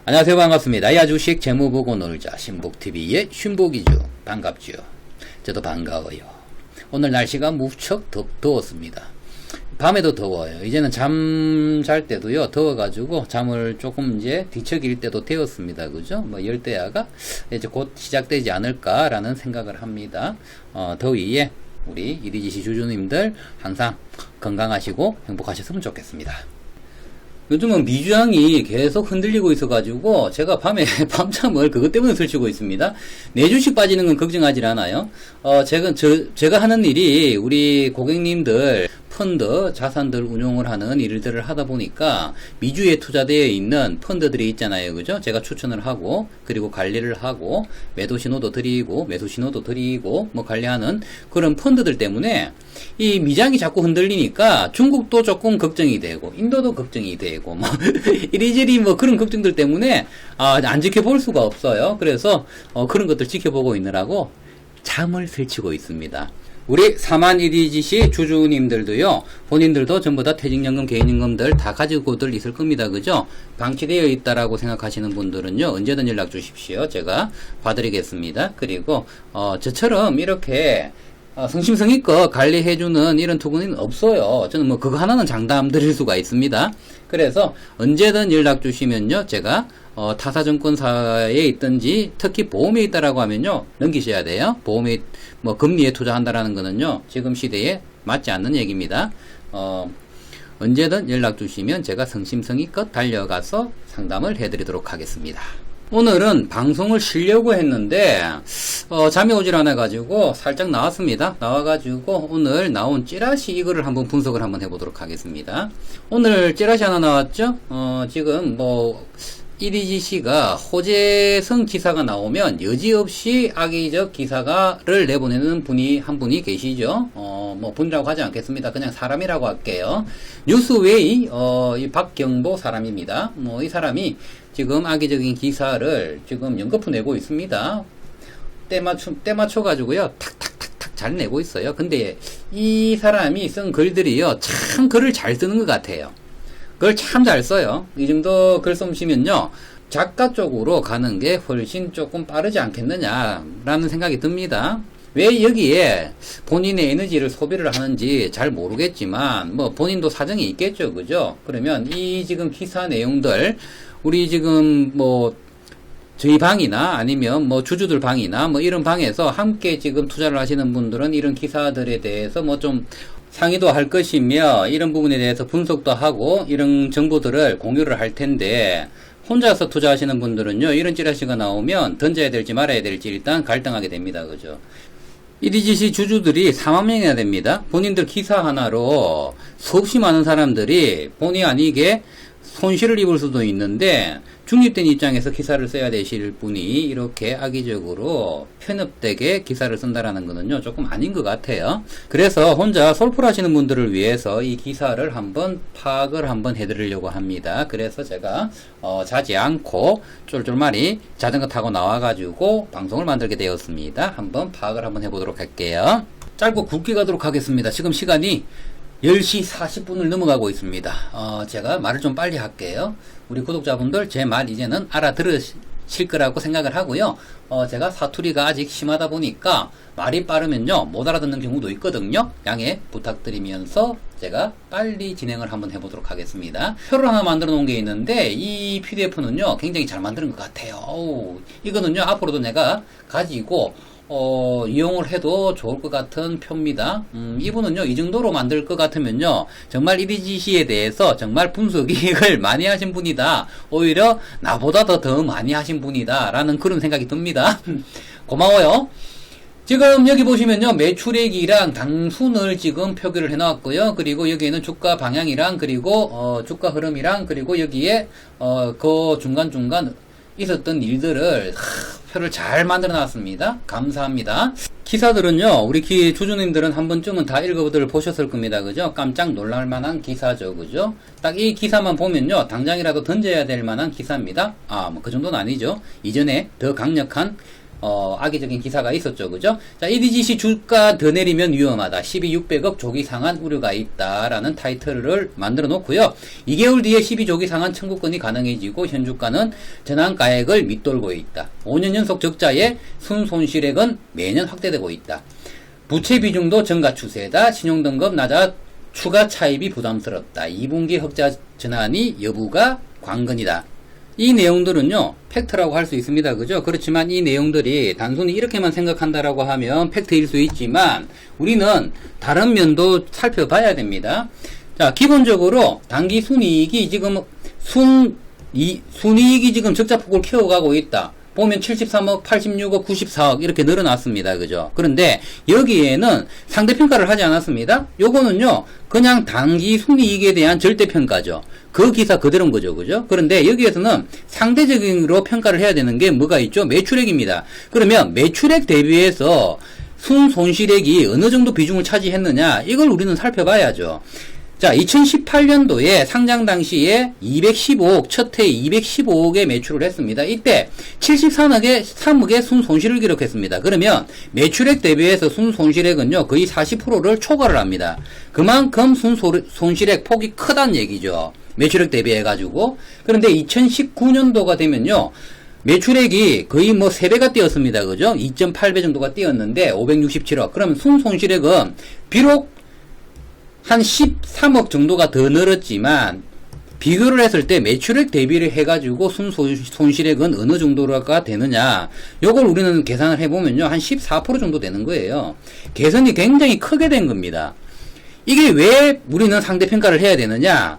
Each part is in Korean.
안녕하세요. 반갑습니다. 야주식 재무보고 놀자 신복TV의 쉰복이죠. 반갑죠. 저도 반가워요. 오늘 날씨가 무척 더웠습니다. 밤에도 더워요. 이제는 잠 잘 때도요 더워가지고 잠을 조금 이제 뒤척일 때도 되었습니다. 그죠? 뭐 열대야가 이제 곧 시작되지 않을까라는 생각을 합니다. 더위에 우리 이리지시 주주님들 항상 건강하시고 행복하셨으면 좋겠습니다. 요즘은 미주양이 계속 흔들리고 있어가지고 제가 밤에 밤잠을 그것 때문에 설치고 있습니다. 내 주식 빠지는 건 걱정하지 않아요. 제가 하는 일이 우리 고객님들 펀드, 자산들 운용을 하는 일들을 하다 보니까 미주에 투자되어 있는 펀드들이 있잖아요. 그죠? 제가 추천을 하고, 그리고 관리를 하고, 매도 신호도 드리고, 매수 신호도 드리고, 뭐 관리하는 그런 펀드들 때문에 이 미장이 자꾸 흔들리니까 중국도 조금 걱정이 되고, 인도도 걱정이 되고, 뭐, 이리저리 뭐 그런 걱정들 때문에, 안 지켜볼 수가 없어요. 그래서, 그런 것들 지켜보고 있느라고 잠을 설치고 있습니다. 우리 4만 이리지시 주주님들도요, 본인들도 전부 다 퇴직연금, 개인연금들 다 가지고들 있을 겁니다. 그죠? 방치되어 있다라고 생각하시는 분들은요, 언제든 연락 주십시오. 제가 봐드리겠습니다. 그리고, 저처럼 이렇게, 성심성의껏 관리해주는 이런 투구는 없어요. 저는 뭐 그거 하나는 장담 드릴 수가 있습니다. 그래서 언제든 연락 주시면요, 제가 타사증권사에 있든지 특히 보험에 있다라고 하면요 넘기셔야 돼요. 보험에 뭐 금리에 투자한다라는 거는요 지금 시대에 맞지 않는 얘기입니다. 언제든 연락 주시면 제가 성심성의껏 달려가서 상담을 해드리도록 하겠습니다. 오늘은 방송을 쉬려고 했는데 잠이 오질 않아가지고 살짝 나왔습니다. 나와가지고 오늘 나온 찌라시 이거를 한번 분석을 한번 해보도록 하겠습니다. 오늘 찌라시 하나 나왔죠? 지금 뭐 이리지시가 호재성 기사가 나오면 여지없이 악의적 기사를 내보내는 한 분이 계시죠. 뭐 분이라고 하지 않겠습니다. 그냥 사람이라고 할게요. 뉴스웨이 이 박경보 사람입니다. 뭐 이 사람이 지금 악의적인 기사를 지금 연거푸 내고 있습니다. 때 맞춰가지고요 탁탁탁탁 잘 내고 있어요. 근데 이 사람이 쓴 글들이요 참 글을 잘 쓰는 것 같아요. 그걸 참 잘 써요. 이 정도 글 솜씨면요 작가 쪽으로 가는 게 훨씬 조금 빠르지 않겠느냐라는 생각이 듭니다. 왜 여기에 본인의 에너지를 소비를 하는지 잘 모르겠지만 뭐 본인도 사정이 있겠죠. 그죠? 그러면 이 지금 기사 내용들 우리 지금 뭐 저희 방이나 아니면 뭐 주주들 방이나 뭐 이런 방에서 함께 지금 투자를 하시는 분들은 이런 기사들에 대해서 뭐 좀 상의도 할 것이며 이런 부분에 대해서 분석도 하고 이런 정보들을 공유를 할 텐데 혼자서 투자하시는 분들은요 이런 찌라시가 나오면 던져야 될지 말아야 될지 일단 갈등하게 됩니다. 그죠? 이리지시 주주들이 4만 명이나 됩니다. 본인들 기사 하나로 수없이 많은 사람들이 본의 아니게 손실을 입을 수도 있는데 중립된 입장에서 기사를 써야 되실 분이 이렇게 악의적으로 편협되게 기사를 쓴다라는 거는요 조금 아닌 것 같아요. 그래서 혼자 솔플하시는 분들을 위해서 이 기사를 한번 파악을 한번 해드리려고 합니다. 그래서 제가 자지 않고 쫄쫄마리 자전거 타고 나와가지고 방송을 만들게 되었습니다. 한번 파악을 한번 해보도록 할게요. 짧고 굵게 가도록 하겠습니다. 지금 시간이 10시 40분을 넘어가고 있습니다. 제가 말을 좀 빨리 할게요. 우리 구독자분들 제 말 이제는 알아들으실 거라고 생각을 하고요. 제가 사투리가 아직 심하다 보니까 말이 빠르면요 못 알아듣는 경우도 있거든요. 양해 부탁드리면서 제가 빨리 진행을 한번 해보도록 하겠습니다. 표를 하나 만들어 놓은 게 있는데 이 PDF는요 굉장히 잘 만드는 것 같아요. 이거는요 앞으로도 내가 가지고 이용을 해도 좋을 것 같은 표입니다. 이분은요, 이 정도로 만들 것 같으면요, 정말 이리지시에 대해서 정말 분석을 많이 하신 분이다. 오히려 나보다 더 많이 하신 분이다. 라는 그런 생각이 듭니다. 고마워요. 지금 여기 보시면요, 매출액이랑 당순을 지금 표기를 해놨고요. 그리고 여기에는 주가 방향이랑, 그리고, 주가 흐름이랑, 그리고 여기에, 그 중간중간 있었던 일들을, 표를 잘 만들어 놨습니다. 감사합니다. 기사들은요, 우리 주주님들은 한 번쯤은 다 읽어보들 보셨을 겁니다. 그죠? 깜짝 놀랄 만한 기사죠. 그죠? 딱 이 기사만 보면요, 당장이라도 던져야 될 만한 기사입니다. 뭐 그 정도는 아니죠. 이전에 더 강력한, 악의적인 기사가 있었죠. 그죠? 자, EDGC 주가 더 내리면 위험하다. 12,600억 조기 상한 우려가 있다라는 타이틀을 만들어 놓고요. 2개월 뒤에 12조기 상한 청구권이 가능해지고 현주가는 전환가액을 밑돌고 있다. 5년 연속 적자에 순손실액은 매년 확대되고 있다. 부채 비중도 증가 추세다. 신용등급 낮아 추가 차입이 부담스럽다. 2분기 흑자 전환이 여부가 관건이다. 이 내용들은요, 팩트라고 할 수 있습니다. 그죠? 그렇지만 이 내용들이 단순히 이렇게만 생각한다라고 하면 팩트일 수 있지만, 우리는 다른 면도 살펴봐야 됩니다. 자, 기본적으로 단기 순이익이 지금, 순이익이 지금 적자폭을 키워가고 있다. 보면 73억, 86억, 94억 이렇게 늘어났습니다. 그죠? 그런데 여기에는 상대평가를 하지 않았습니다. 요거는요, 그냥 단기 순이익에 대한 절대평가죠. 그 기사 그대로인 거죠. 그죠? 그런데 여기에서는 상대적으로 평가를 해야 되는 게 뭐가 있죠? 매출액입니다. 그러면 매출액 대비해서 순손실액이 어느 정도 비중을 차지했느냐? 이걸 우리는 살펴봐야죠. 자, 2018년도에 상장 당시에 215억, 첫 해에 215억의 매출을 했습니다. 이때 73억의 순손실을 기록했습니다. 그러면 매출액 대비해서 순손실액은요, 거의 40%를 초과를 합니다. 그만큼 순손실액 폭이 크다는 얘기죠. 매출액 대비해가지고. 그런데 2019년도가 되면요, 매출액이 거의 뭐 3배가 뛰었습니다. 그죠? 2.8배 정도가 뛰었는데, 567억. 그러면 순손실액은 비록 한 13억 정도가 더 늘었지만 비교를 했을 때 매출액 대비를 해가지고 순손실액은 어느 정도가 되느냐, 요걸 우리는 계산을 해보면요, 한 14% 정도 되는 거예요. 개선이 굉장히 크게 된 겁니다. 이게 왜 우리는 상대평가를 해야 되느냐?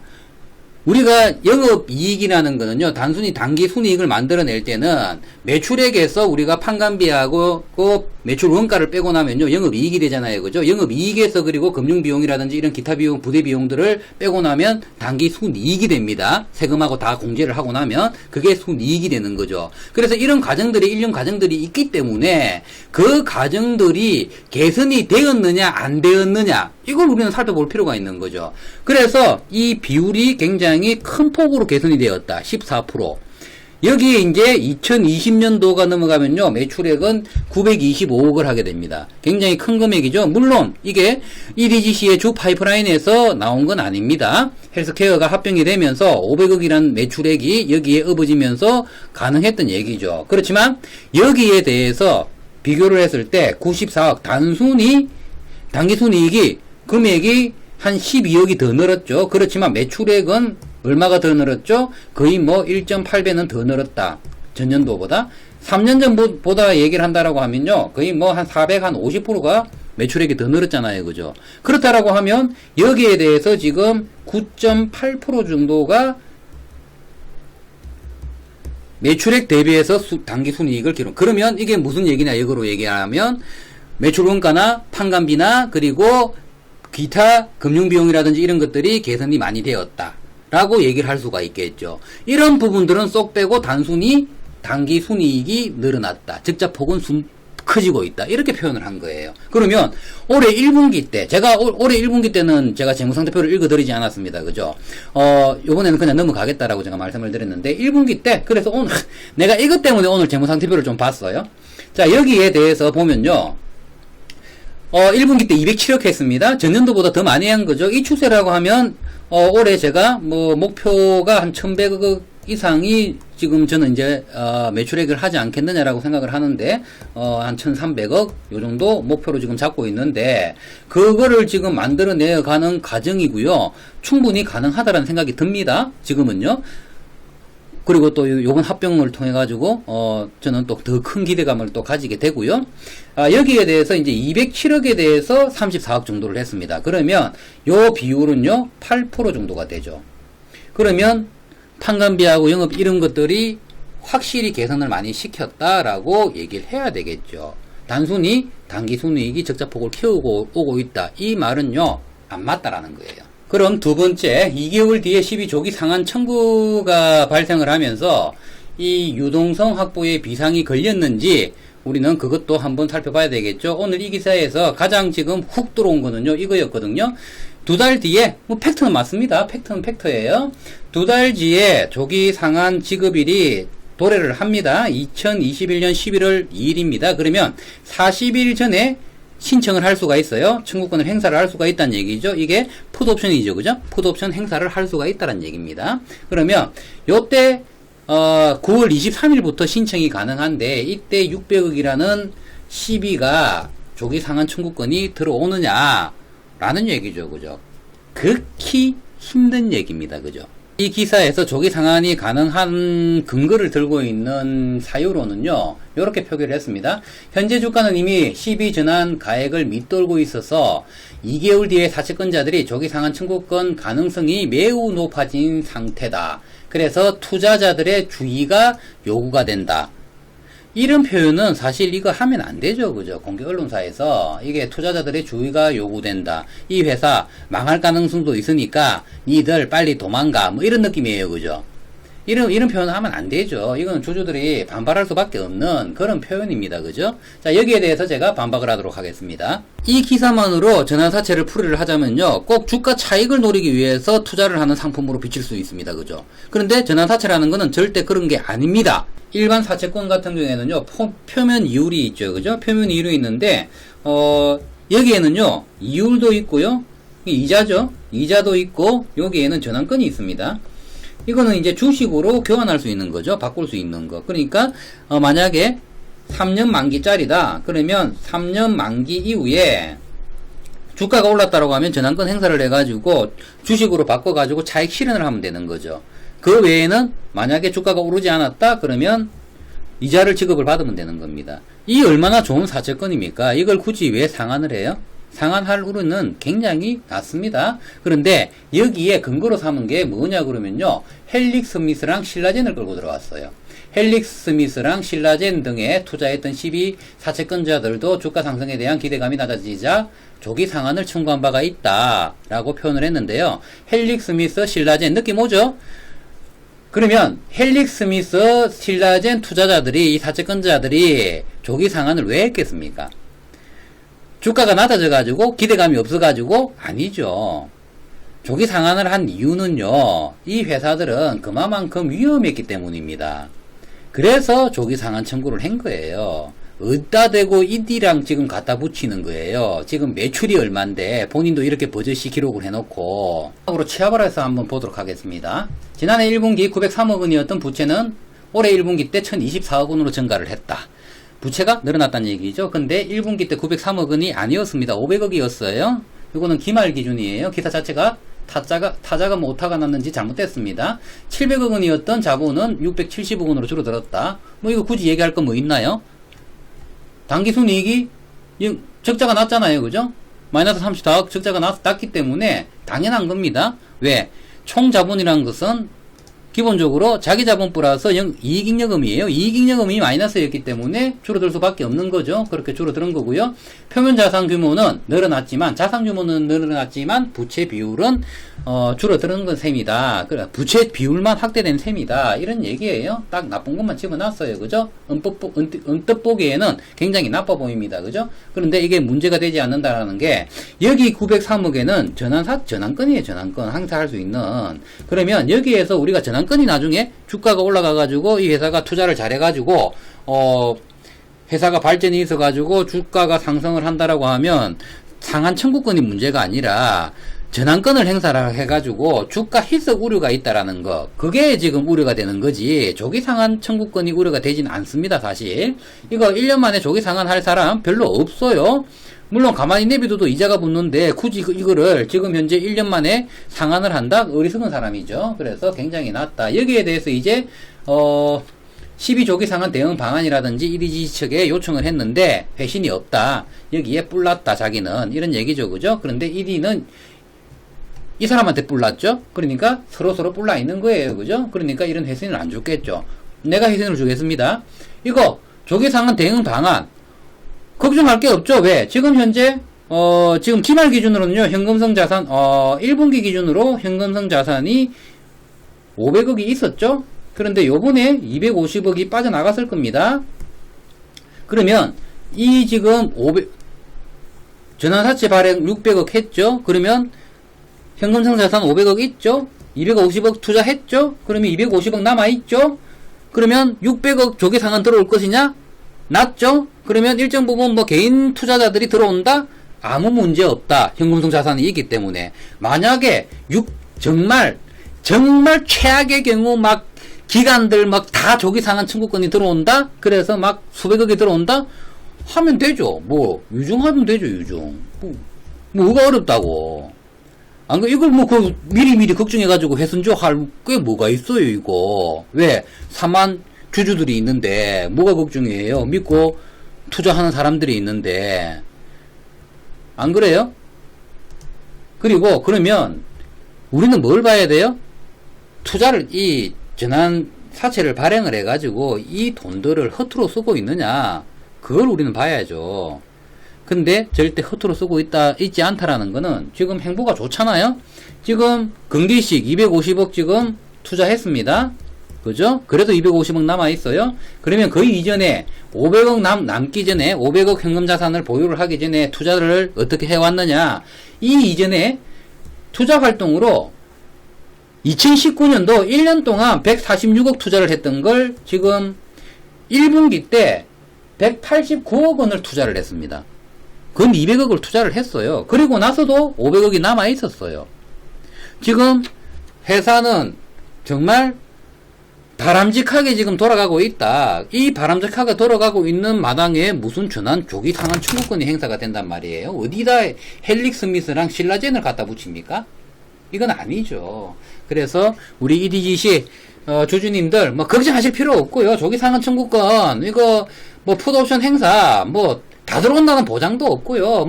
우리가 영업이익이라는 거는요, 단순히 단기 순이익을 만들어낼 때는 매출액에서 우리가 판관비하고 그 매출 원가를 빼고 나면요, 영업이익이 되잖아요. 그죠? 영업이익에서 그리고 금융비용이라든지 이런 기타 비용, 부대비용들을 빼고 나면 단기 순이익이 됩니다. 세금하고 다 공제를 하고 나면 그게 순이익이 되는 거죠. 그래서 이런 과정들이, 일련 과정들이 있기 때문에 그 과정들이 개선이 되었느냐, 안 되었느냐, 이걸 우리는 살펴볼 필요가 있는 거죠. 그래서 이 비율이 굉장히 큰 폭으로 개선이 되었다. 14%. 여기에 이제 2020년도가 넘어가면요, 매출액은 925억을 하게 됩니다. 굉장히 큰 금액이죠. 물론 이게 EDGC의 주 파이프라인에서 나온 건 아닙니다. 헬스케어가 합병이 되면서 500억이라는 매출액이 여기에 업어지면서 가능했던 얘기죠. 그렇지만 여기에 대해서 비교를 했을 때 94억 단순히 당기순이익이 금액이 한 12억이 더 늘었죠. 그렇지만 매출액은 얼마가 더 늘었죠? 거의 뭐 1.8배는 더 늘었다. 전년도보다. 3년 전보다 얘기를 한다라고 하면요, 거의 뭐 한 450%가 매출액이 더 늘었잖아요. 그죠? 그렇다라고 하면 여기에 대해서 지금 9.8% 정도가 매출액 대비해서 단기 순이익을 기록. 그러면 이게 무슨 얘기냐, 역으로 얘기하면 매출 원가나 판관비나 그리고 기타 금융비용이라든지 이런 것들이 개선이 많이 되었다 라고 얘기를 할 수가 있겠죠. 이런 부분들은 쏙 빼고 단순히 단기 순이익이 늘어났다, 적자폭은 커지고 있다, 이렇게 표현을 한 거예요. 그러면 올해 1분기 때, 제가 올해 1분기 때는 제가 재무상태표를 읽어드리지 않았습니다. 그죠? 요번에는 그냥 넘어가겠다라고 제가 말씀을 드렸는데, 1분기 때, 그래서 오늘 내가 이것 때문에 오늘 재무상태표를 좀 봤어요. 자, 여기에 대해서 보면요, 1분기 때 207억 했습니다. 전년도보다 더 많이 한 거죠. 이 추세라고 하면, 올해 제가, 목표가 한 1100억 이상이 지금 저는 이제, 매출액을 하지 않겠느냐라고 생각을 하는데, 한 1300억, 요 정도 목표로 지금 잡고 있는데, 그거를 지금 만들어내어 가는 과정이고요. 충분히 가능하다라는 생각이 듭니다. 지금은요. 그리고 또 요번 합병을 통해 가지고 저는 또 더 큰 기대감을 또 가지게 되고요. 여기에 대해서 이제 207억에 대해서 34억 정도를 했습니다. 그러면 요 비율은요 8% 정도가 되죠. 그러면 판관비하고 영업 이런 것들이 확실히 개선을 많이 시켰다라고 얘기를 해야 되겠죠. 단순히 단기 순이익이 적자폭을 키우고 오고 있다, 이 말은요 안 맞다라는 거예요. 그럼 두 번째, 2개월 뒤에 12조기 상한 청구가 발생을 하면서 이 유동성 확보에 비상이 걸렸는지 우리는 그것도 한번 살펴봐야 되겠죠. 오늘 이 기사에서 가장 지금 훅 들어온 거는요, 이거였거든요. 2달 뒤에, 팩트는 맞습니다. 팩트는 팩트예요. 2달 뒤에 조기 상한 지급일이 도래를 합니다. 2021년 11월 2일입니다. 그러면 40일 전에 신청을 할 수가 있어요. 청구권을 행사를 할 수가 있다는 얘기죠. 이게 풋옵션이죠. 그죠? 풋옵션 행사를 할 수가 있다는 얘기입니다. 그러면 요때 9월 23일부터 신청이 가능한데 이때 600억이라는 시비가 조기 상환 청구권이 들어오느냐 라는 얘기죠. 그죠? 극히 힘든 얘기입니다. 그죠? 이 기사에서 조기 상환이 가능한 근거를 들고 있는 사유로는요, 이렇게 표기를 했습니다. 현재 주가는 이미 시비 전환 가액을 밑돌고 있어서 2개월 뒤에 사채권자들이 조기 상환 청구권 가능성이 매우 높아진 상태다. 그래서 투자자들의 주의가 요구가 된다. 이런 표현은 사실 이거 하면 안 되죠. 그죠? 공개 언론사에서 이게 투자자들의 주의가 요구된다. 이 회사 망할 가능성도 있으니까 니들 빨리 도망가. 뭐 이런 느낌이에요. 그죠? 이런 표현을 하면 안 되죠. 이건 주주들이 반발할 수밖에 없는 그런 표현입니다. 그죠? 자, 여기에 대해서 제가 반박을 하도록 하겠습니다. 이 기사만으로 전환사채를 풀이를 하자면요, 꼭 주가 차익을 노리기 위해서 투자를 하는 상품으로 비칠 수 있습니다. 그죠? 그런데 전환사채라는 거는 절대 그런 게 아닙니다. 일반 사채권 같은 경우에는요, 표면 이율이 있죠. 그죠? 표면 이율이 있는데, 여기에는요, 이율도 있고요, 이자죠? 이자도 있고, 여기에는 전환권이 있습니다. 이거는 이제 주식으로 교환할 수 있는 거죠. 바꿀 수 있는 거. 그러니까, 만약에 3년 만기짜리다. 그러면 3년 만기 이후에 주가가 올랐다고 하면 전환권 행사를 해가지고 주식으로 바꿔가지고 차익 실현을 하면 되는 거죠. 그 외에는 만약에 주가가 오르지 않았다 그러면 이자를 지급을 받으면 되는 겁니다. 이 얼마나 좋은 사채권입니까? 이걸 굳이 왜 상환을 해요? 상환할 우려는 굉장히 낮습니다. 그런데 여기에 근거로 삼은 게 뭐냐 그러면요, 헬릭 스미스랑 신라젠을 끌고 들어왔어요. 헬릭 스미스랑 신라젠 등에 투자했던 12 사채권자들도 주가 상승에 대한 기대감이 낮아지자 조기 상환을 청구한 바가 있다 라고 표현을 했는데요. 헬릭 스미스, 신라젠 느낌 오죠? 그러면 헬릭 스미스, 신라젠 투자자들이, 이 사채권자들이 조기 상환을 왜 했겠습니까? 주가가 낮아져가지고 기대감이 없어가지고? 아니죠. 조기 상환을 한 이유는요, 이 회사들은 그만큼 위험했기 때문입니다. 그래서 조기 상환 청구를 한 거예요. 어디다 대고 이디랑 지금 갖다 붙이는 거예요. 지금 매출이 얼만데 본인도 이렇게 버젓이 기록을 해놓고. 으로 취합을 해서 한번 보도록 하겠습니다. 지난해 1분기 903억 원이었던 부채는 올해 1분기 때 1024억 원으로 증가를 했다. 부채가 늘어났다는 얘기죠. 근데 1분기 때 903억 원이 아니었습니다. 500억이었어요. 이거는 기말 기준이에요. 기사 자체가 타자가 뭐 오타가 났는지 잘못됐습니다. 700억 원이었던 자본은 670억 원으로 줄어들었다. 뭐 이거 굳이 얘기할 거 뭐 있나요? 당기순이익이 적자가 났잖아요. 그죠? 마이너스 34억 적자가 났기 때문에 당연한 겁니다. 왜? 총 자본이라는 것은 기본적으로 자기 자본 플러스 이익잉여금이에요. 이익잉여금이 마이너스였기 때문에 줄어들 수밖에 없는 거죠. 그렇게 줄어드는 거고요. 표면 자산 규모는 늘어났지만, 자산 규모는 늘어났지만 부채 비율은 줄어드는 건 셈이다. 부채 비율만 확대된 셈이다. 이런 얘기예요. 딱 나쁜 것만 집어놨어요. 그죠? 언뜻 보기에는 굉장히 나빠 보입니다. 그죠? 그런데 이게 문제가 되지 않는다라는 게, 여기 903억에는 전환권이에요. 전환권. 항상 할 수 있는. 그러면 여기에서 우리가 전환권이 나중에 주가가 올라가가지고 이 회사가 투자를 잘해가지고 회사가 발전이 있어가지고 주가가 상승을 한다라고 하면 상환 청구권이 문제가 아니라 전환권을 행사를 해가지고 주가 희석 우려가 있다라는 거, 그게 지금 우려가 되는 거지, 조기 상환 청구권이 우려가 되진 않습니다. 사실 이거 1년 만에 조기 상환할 사람 별로 없어요. 물론 가만히 내비둬도 이자가 붙는데 굳이 이거를 지금 현재 1년 만에 상환을 한다? 어리석은 사람이죠. 그래서 굉장히 낮다. 여기에 대해서 이제 12조기 상환 대응 방안이라든지 1위 측에 요청을 했는데 회신이 없다. 여기에 뿔났다 자기는. 이런 얘기죠. 그죠? 그런데 1위는 이 사람한테 뿔났죠? 그러니까 서로 뿔나 있는 거예요. 그죠? 그러니까 이런 회신을 안 줬겠죠. 내가 회신을 주겠습니다. 이거 조기 상환 대응 방안 걱정할 게 없죠. 왜? 지금 현재 지금 기말 기준으로는요, 현금성 자산 1분기 기준으로 현금성 자산이 500억이 있었죠. 그런데 요번에 250억이 빠져나갔을 겁니다. 그러면 이 지금 전환사채 발행 600억 했죠. 그러면 현금성 자산 500억 있죠. 250억 투자했죠. 그러면 250억 남아있죠. 그러면 600억 조기 상환 들어올 것이냐? 낮죠? 그러면 일정 부분 뭐 개인 투자자들이 들어온다? 아무 문제 없다. 현금성 자산이 있기 때문에. 만약에 정말 최악의 경우 막 기관들 막 다 조기 상환 청구권이 들어온다? 그래서 막 수백억이 들어온다? 하면 되죠. 뭐 유증하면 되죠. 유증. 뭐가 어렵다고. 안 그 이걸 뭐 미리 걱정해가지고 회선조 할 게 뭐가 있어요 이거. 왜 4만 주주들이 있는데 뭐가 걱정이에요? 믿고 투자하는 사람들이 있는데. 안 그래요? 그리고 그러면 우리는 뭘 봐야 돼요? 투자를 이 전환 사채를 발행을 해가지고 이 돈들을 허투루 쓰고 있느냐, 그걸 우리는 봐야죠. 근데 절대 허투루 쓰고 있지 않다라는 거는 지금 행보가 좋잖아요? 지금 긍디식 250억 지금 투자했습니다. 그죠? 그래도 250억 남아있어요? 그러면 그 이전에 500억 남기 전에 500억 현금 자산을 보유를 하기 전에 투자를 어떻게 해왔느냐? 이 이전에 투자 활동으로 2019년도 1년 동안 146억 투자를 했던 걸 지금 1분기 때 189억 원을 투자를 했습니다. 그건 200억을 투자를 했어요. 그리고 나서도 500억이 남아 있었어요. 지금 회사는 정말 바람직하게 지금 돌아가고 있다. 이 바람직하게 돌아가고 있는 마당에 무슨 전환 조기 상환 청구권이 행사가 된단 말이에요. 어디다 헬릭 스미스랑 신라젠을 갖다 붙입니까? 이건 아니죠. 그래서 우리 EDGC 주주님들 뭐 걱정하실 필요 없고요. 조기 상환 청구권 이거 뭐 풋옵션 행사 뭐 다 들어온다는 보장도 없고요.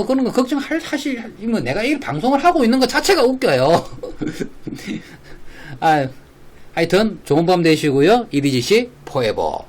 그런 거 걱정하시면 내가 이 방송을 하고 있는 것 자체가 웃겨요. 하여튼 좋은 밤 되시고요. EDGC 포에버.